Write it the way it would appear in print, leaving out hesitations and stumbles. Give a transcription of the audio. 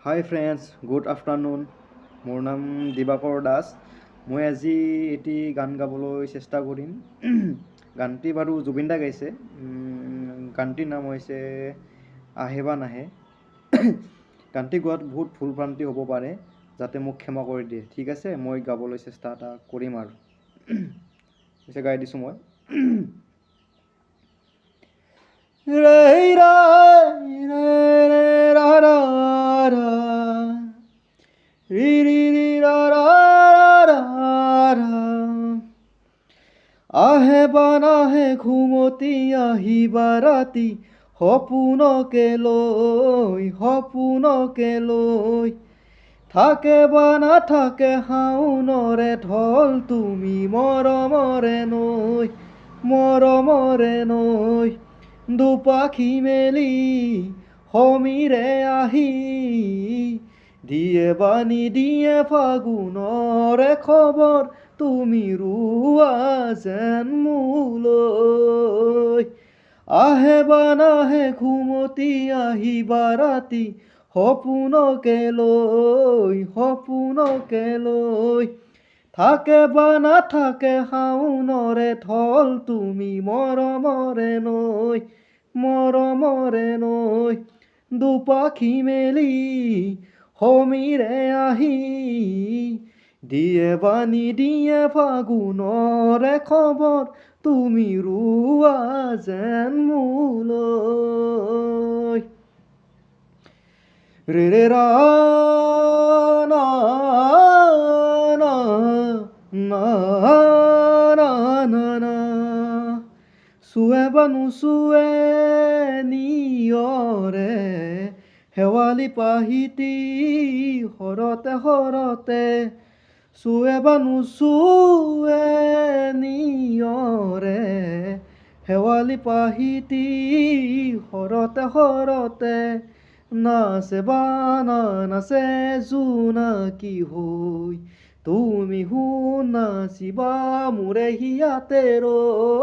হাই friends, good afternoon. মোৰ নাম দিবাকৰ দাস। মই আজি এটি গান গাবলৈ চেষ্টা কৰিম। গানটি বাৰু জুবিন দা গাইছে। গানটিৰ নাম হৈছে আহে বা নাহে। গানটি গোৱাত বহুত ভুল ভ্ৰান্তি হ'ব পাৰে, যাতে মোক ক্ষমা কৰি দিয়ে। ঠিক আছে, মই গাবলৈ চেষ্টা এটা কৰিম আৰু পিছে গাই দিছোঁ মই। আহে বা নাহে ঘুমতি আহিবা ৰাতি, সপোনকে লৈ থাকে বা নাথাকে শাওনৰে ঢল, তুমি মৰমৰে নৈ দুপাখি মেলি সমীৰে আহি দিয়ে বা নিদিয়ে ফাগুনৰে খবৰ, তুমি ৰুৱা যেন মোলৈ। আহে বা নাহে ঘুমতি আহিবা ৰাতি, সপোনকে লৈ থাকে বা নাথাকে শাওনৰে ঢল, তুমি মৰমৰে নৈ দুপাখি মেলি সমীৰে আহি দিয়ে বা নিদিয়ে ফাগুনৰে খবৰ, তুমি ৰুৱা যেন মোলৈ। ৰে ৰে ৰা না না না না না না, চুৱে বা নোচুৱে নিয়ৰে শেৱালি পাহিতি সৰতে, চুৱে বা নোচুৱে নিয়ৰে শেৱালি পাহিতি সৰতে, নাচে বা নাচে জোনাকী হৈ, তুমি নাচিবা মোৰে হিয়াতে ৰৈ।